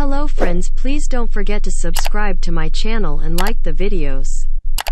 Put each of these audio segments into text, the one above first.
Hello friends, please don't forget to subscribe to my channel and like the videos.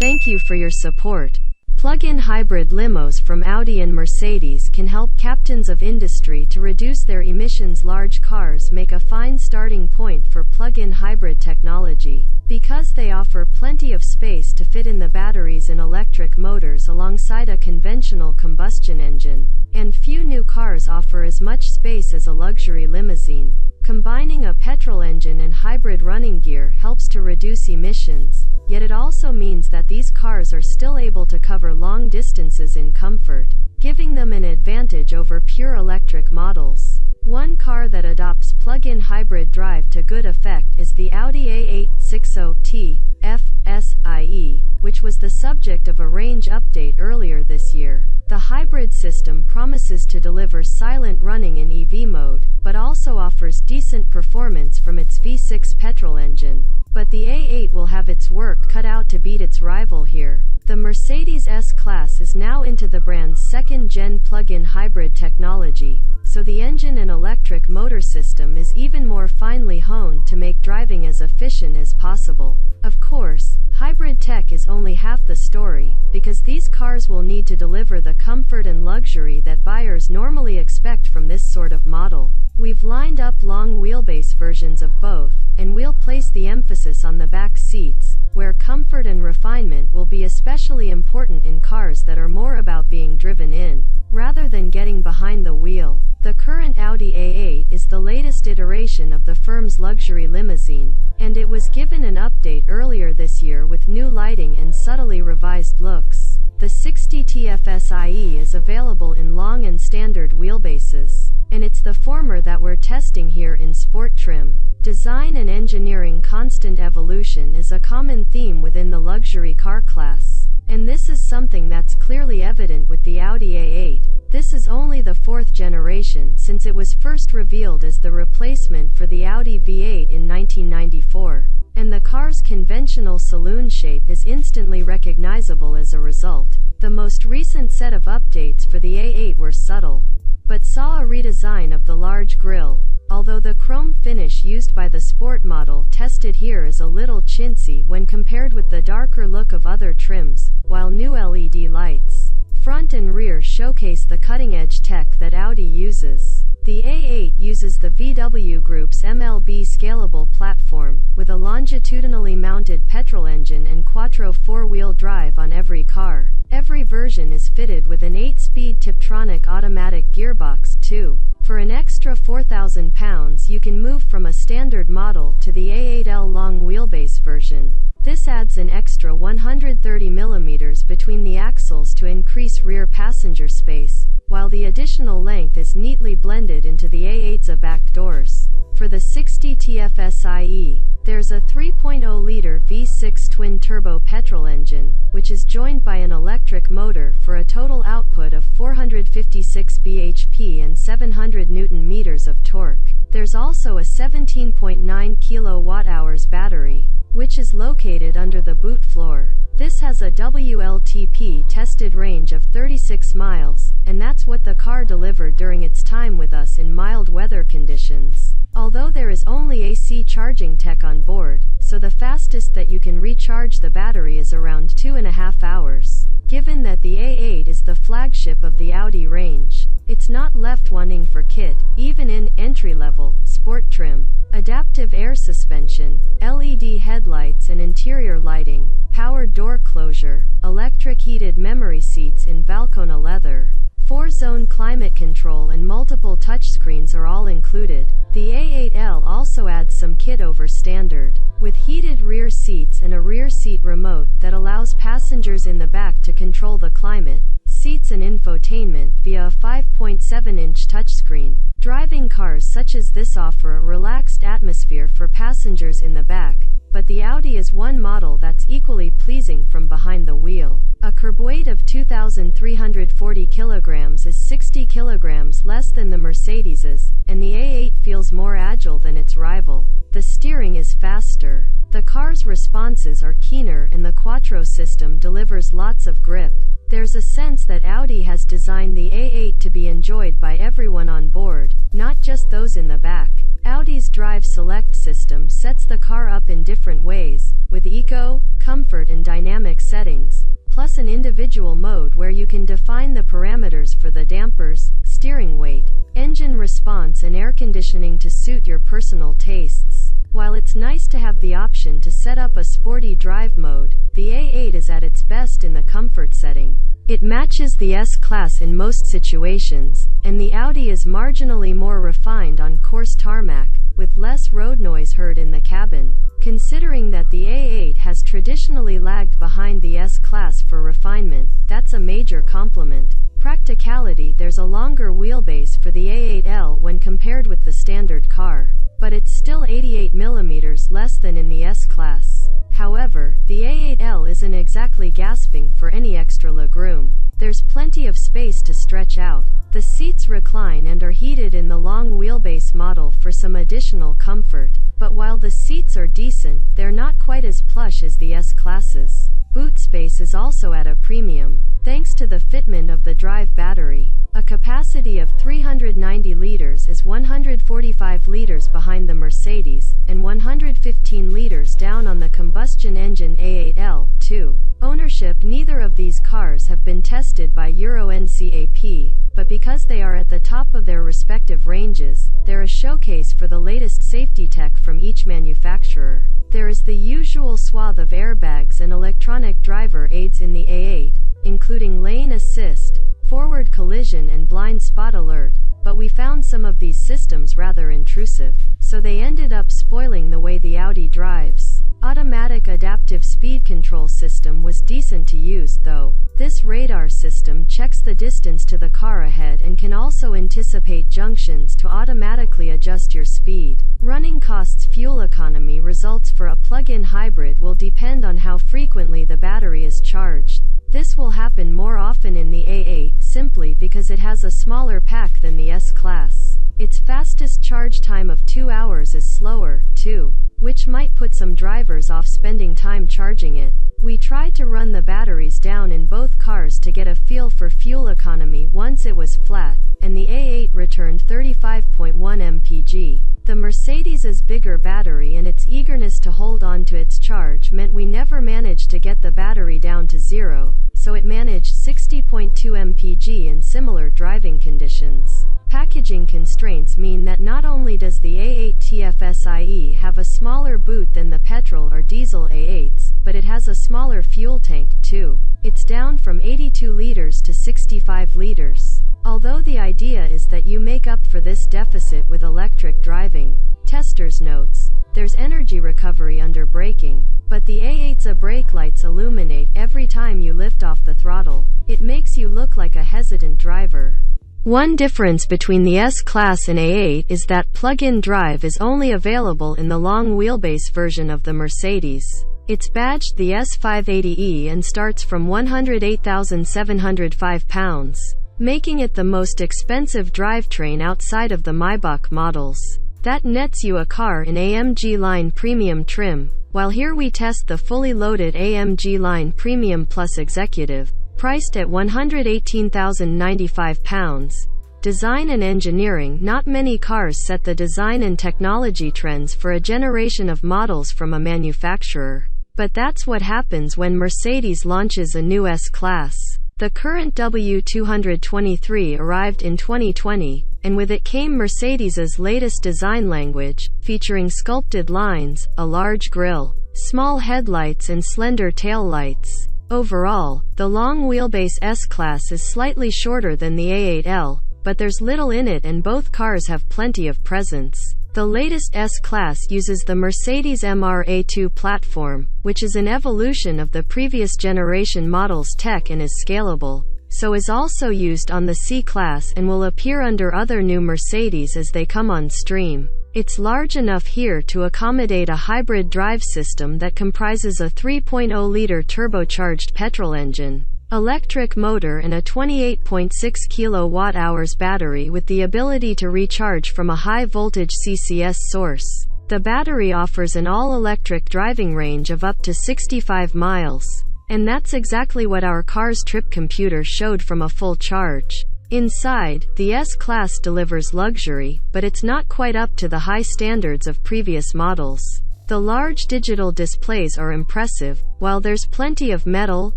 Thank you for your support. Plug-in hybrid limos from Audi and Mercedes can help captains of industry to reduce their emissions. Large cars make a fine starting point for plug-in hybrid technology, because they offer plenty of space to fit in the batteries and electric motors alongside a conventional combustion engine, and few new cars offer as much space as a luxury limousine. Combining a petrol engine and hybrid running gear helps to reduce emissions, yet it also means that these cars are still able to cover long distances in comfort, giving them an advantage over pure electric models. One car that adopts plug-in hybrid drive to good effect is the Audi A8 60 TFSI, which was the subject of a range update earlier this year. The hybrid system promises to deliver silent running in EV mode, but also offers decent performance from its V6 petrol engine. But the A8 will have its work cut out to beat its rival here. The Mercedes S-Class is now into the brand's second-gen plug-in hybrid technology, so the engine and electric motor system is even more finely honed to make driving as efficient as possible. Of course, hybrid tech is only half the story, because these cars will need to deliver the comfort and luxury that buyers normally expect from this sort of model. We've lined up long wheelbase versions of both, and we'll place the emphasis on the back seats, where comfort and refinement will be especially important in cars that are more about being driven in, rather than getting behind the wheel. The current Audi A8 is the latest iteration of the firm's luxury limousine, and it was given an update earlier this year with new lighting and subtly revised looks. The 60 TFSI is available in long and standard wheelbases, and it's the former that we're testing here in sport trim. Design and engineering constant evolution is a common theme within the luxury car class, and this is something that's clearly evident with the Audi A8. This is only the fourth generation since it was first revealed as the replacement for the Audi V8 in 1994, and the car's conventional saloon shape is instantly recognizable as a result. The most recent set of updates for the A8 were subtle, but saw a redesign of the large grille, although the chrome finish used by the sport model tested here is a little chintzy when compared with the darker look of other trims, while new LED lights, front and rear, showcase the cutting-edge tech that Audi uses. The A8 uses the VW Group's MLB scalable platform, with a longitudinally mounted petrol engine and quattro four-wheel drive on every car. Every version is fitted with an 8-speed Tiptronic automatic gearbox, too. For an extra £4,000 you can move from a standard model to the A8L long wheelbase version. This adds an extra 130mm between the axles to increase rear passenger space, while the additional length is neatly blended into the A8's back doors. For the 60 TFSI, there's a 3.0-liter V6 twin-turbo petrol engine, which is joined by an electric motor for a total output of 456 bhp and 700 Nm of torque. There's also a 17.9 kWh battery, which is located under the boot floor. This has a WLTP tested range of 36 miles, and that's what the car delivered during its time with us in mild weather conditions. Although there is only AC charging tech on board, so the fastest that you can recharge the battery is around 2.5 hours. Given that the A8 is the flagship of the Audi range, it's not left wanting for kit, even in entry-level sport trim. Adaptive air suspension, LED headlights and interior lighting, powered door closure, electric heated memory seats in Valcona leather, 4-zone climate control and multiple touchscreens are all included. The A8L also adds some kit over standard, with heated rear seats and a rear seat remote that allows passengers in the back to control the climate, seats and infotainment via a 5.7-inch touchscreen. Driving cars such as this offer a relaxed atmosphere for passengers in the back, but the Audi is one model that's equally pleasing from behind the wheel. A curb weight of 2,340 kilograms is 60 kilograms less than the Mercedes's, and the A8 feels more agile than its rival. The steering is faster. The car's responses are keener and the Quattro system delivers lots of grip. There's a sense that Audi has designed the A8 to be enjoyed by everyone on board, not just those in the back. Audi's Drive Select system sets the car up in different ways, with eco, comfort and dynamic settings, plus an individual mode where you can define the parameters for the dampers, steering weight, engine response and air conditioning to suit your personal tastes. While it's nice to have the option to set up a sporty drive mode, the A8 is at its best in the comfort setting. It matches the S-Class in most situations, and the Audi is marginally more refined on coarse tarmac, with less road noise heard in the cabin. Considering that the A8 has traditionally lagged behind the S-Class for refinement, that's a major compliment. Practicality: there's a longer wheelbase for the A8L when compared with the standard car, but it's still 88 mm less than in the S-Class. However, the A8L isn't exactly gasping for any extra legroom. There's plenty of space to stretch out. The seats recline and are heated in the long wheelbase model for some additional comfort, but while the seats are decent, they're not quite as plush as the S-Classes. Boot space is also at a premium, thanks to the fitment of the drive battery. A capacity of 390 liters is 145 liters behind the Mercedes, and 115 liters down on the combustion engine A8L, too. Ownership: neither of these cars have been tested by Euro NCAP, but because they are at the top of their respective ranges, they're a showcase for the latest safety tech from each manufacturer. There is the usual swath of airbags and electronic driver aids in the A8, including lane assist, forward collision and blind spot alert, but we found some of these systems rather intrusive, so they ended up spoiling the way the Audi drives. Automatic adaptive speed control system was decent to use, though. This radar system checks the distance to the car ahead and can also anticipate junctions to automatically adjust your speed. Running costs: fuel economy results for a plug-in hybrid will depend on how frequently the battery is charged. This will happen more often in the A8 simply because it has a smaller pack than the S-Class. Its fastest charge time of 2 hours is slower, too, which might put some drivers off spending time charging it. We tried to run the batteries down in both cars to get a feel for fuel economy once it was flat, and the A8 returned 35.1 mpg. The Mercedes' bigger battery and its eagerness to hold on to its charge meant we never managed to get the battery down to zero, so it managed 60.2 mpg in similar driving conditions. Packaging constraints mean that not only does the A8 TFSI have a smaller boot than the petrol or diesel A8s, but it has a smaller fuel tank, too. It's down from 82 liters to 65 liters. Although the idea is that you make up for this deficit with electric driving. Testers notes, there's energy recovery under braking, but the A8's brake lights illuminate every time you lift off the throttle. It makes you look like a hesitant driver. One difference between the S-Class and A8 is that plug-in drive is only available in the long wheelbase version of the Mercedes. It's badged the S580e and starts from £108,705, making it the most expensive drivetrain outside of the Maybach models. That nets you a car in AMG Line Premium trim, while here we test the fully loaded AMG Line Premium Plus Executive, priced at £118,095. Design and engineering: not many cars set the design and technology trends for a generation of models from a manufacturer. But that's what happens when Mercedes launches a new S-Class. The current W223 arrived in 2020, and with it came Mercedes's latest design language, featuring sculpted lines, a large grille, small headlights and slender tail lights. Overall, the long wheelbase S-Class is slightly shorter than the A8L, but there's little in it and both cars have plenty of presence. The latest S-Class uses the Mercedes MR-A2 platform, which is an evolution of the previous generation model's tech and is scalable, so is also used on the C-Class and will appear under other new Mercedes as they come on stream. It's large enough here to accommodate a hybrid drive system that comprises a 3.0-liter turbocharged petrol engine, electric motor and a 28.6 kWh battery with the ability to recharge from a high-voltage CCS source. The battery offers an all-electric driving range of up to 65 miles. And that's exactly what our car's trip computer showed from a full charge. Inside, the S-Class delivers luxury, but it's not quite up to the high standards of previous models. The large digital displays are impressive, while there's plenty of metal,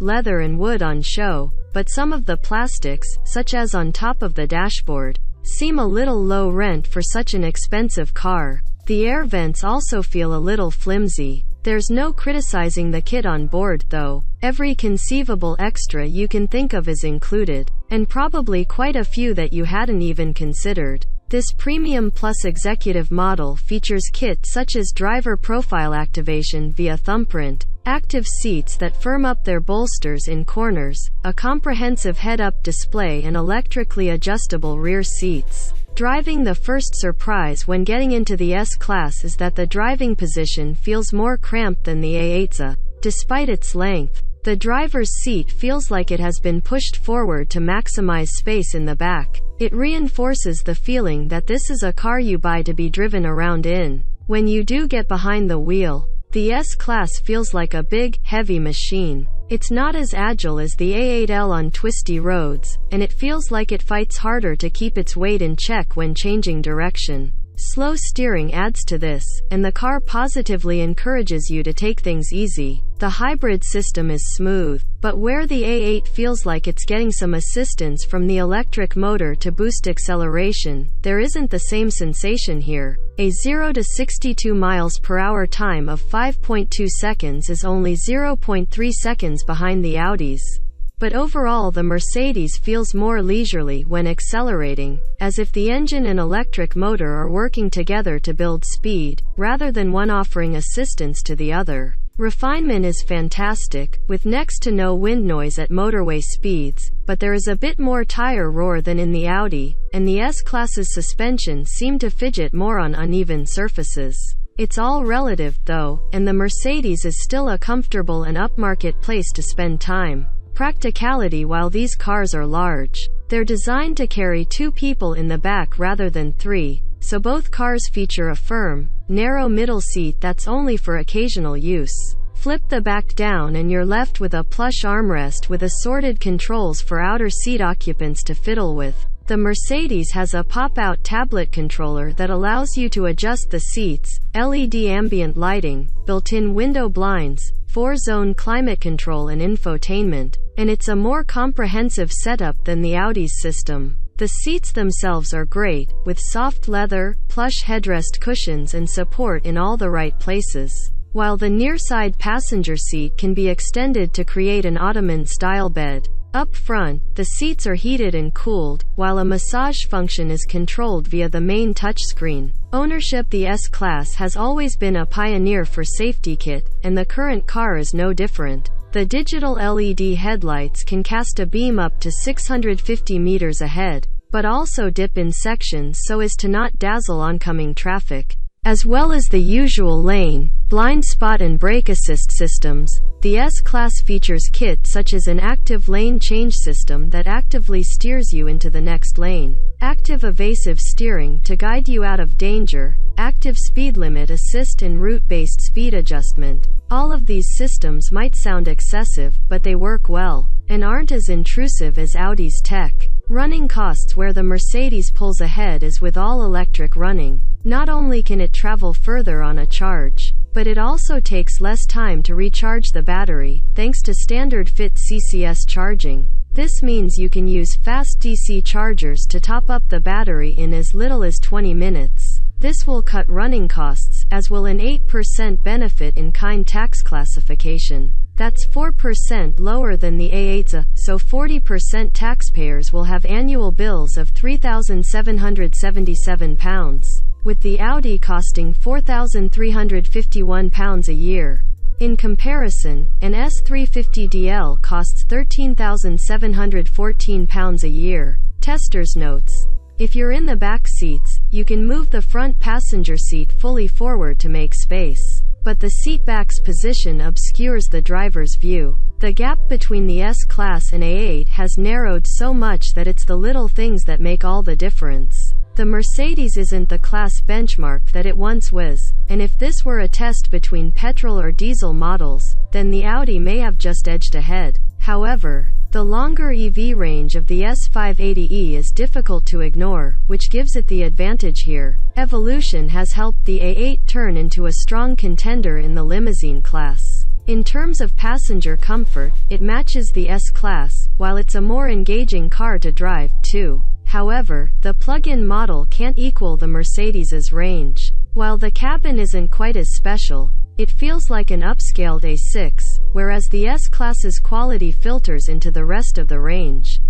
leather and wood on show, but some of the plastics, such as on top of the dashboard, seem a little low rent for such an expensive car. The air vents also feel a little flimsy. There's no criticizing the kit on board, though. Every conceivable extra you can think of is included, and probably quite a few that you hadn't even considered. This Premium Plus Executive model features kits such as driver profile activation via thumbprint, active seats that firm up their bolsters in corners, a comprehensive head-up display and electrically adjustable rear seats. Driving the first surprise when getting into the S-Class is that the driving position feels more cramped than the A8's. Despite its length, the driver's seat feels like it has been pushed forward to maximize space in the back. It reinforces the feeling that this is a car you buy to be driven around in. When you do get behind the wheel, the S-Class feels like a big, heavy machine. It's not as agile as the A8L on twisty roads, and it feels like it fights harder to keep its weight in check when changing direction. Slow steering adds to this, and the car positively encourages you to take things easy. The hybrid system is smooth, but where the A8 feels like it's getting some assistance from the electric motor to boost acceleration, there isn't the same sensation here. A 0 to 62 miles per hour time of 5.2 seconds is only 0.3 seconds behind the Audi's. But overall the Mercedes feels more leisurely when accelerating, as if the engine and electric motor are working together to build speed, rather than one offering assistance to the other. Refinement is fantastic, with next to no wind noise at motorway speeds, but there is a bit more tire roar than in the Audi, and the S-Class's suspension seem to fidget more on uneven surfaces. It's all relative, though, and the Mercedes is still a comfortable and upmarket place to spend time. Practicality. While these cars are large, they're designed to carry 2 people in the back rather than 3, so both cars feature a firm, narrow middle seat that's only for occasional use. Flip the back down and you're left with a plush armrest with assorted controls for outer seat occupants to fiddle with. The Mercedes has a pop-out tablet controller that allows you to adjust the seats, LED ambient lighting, built-in window blinds, 4-zone climate control and infotainment, and it's a more comprehensive setup than the Audi's system. The seats themselves are great, with soft leather, plush headrest cushions and support in all the right places, while the nearside passenger seat can be extended to create an ottoman-style bed. Up front, the seats are heated and cooled, while a massage function is controlled via the main touchscreen. Ownership. The S-Class has always been a pioneer for safety kit, and the current car is no different. The digital LED headlights can cast a beam up to 650 meters ahead, but also dip in sections so as to not dazzle oncoming traffic. As well as the usual lane, blind spot and brake assist systems, the S-Class features kits such as an active lane change system that actively steers you into the next lane, active evasive steering to guide you out of danger, active speed limit assist and route-based speed adjustment. All of these systems might sound excessive, but they work well, and aren't as intrusive as Audi's tech. Running costs. Where the Mercedes pulls ahead is with all-electric running. Not only can it travel further on a charge, but it also takes less time to recharge the battery, thanks to standard-fit CCS charging. This means you can use fast DC chargers to top up the battery in as little as 20 minutes. This will cut running costs, as will an 8% benefit in kind tax classification. That's 4% lower than the A8's, so 40% taxpayers will have annual bills of £3,777, with the Audi costing £4,351 a year. In comparison, an S350DL costs £13,714 a year. Testers notes: if you're in the back seats, you can move the front passenger seat fully forward to make space, but the seatback's position obscures the driver's view. The gap between the S-Class and A8 has narrowed so much that it's the little things that make all the difference. The Mercedes isn't the class benchmark that it once was, and if this were a test between petrol or diesel models, then the Audi may have just edged ahead. However, the longer EV range of the S580e is difficult to ignore, which gives it the advantage here. Evolution has helped the A8 turn into a strong contender in the limousine class. In terms of passenger comfort, it matches the S-Class, while it's a more engaging car to drive, too. However, the plug-in model can't equal the Mercedes's range. While the cabin isn't quite as special, it feels like an upscaled A6, whereas the S-Class's quality filters into the rest of the range.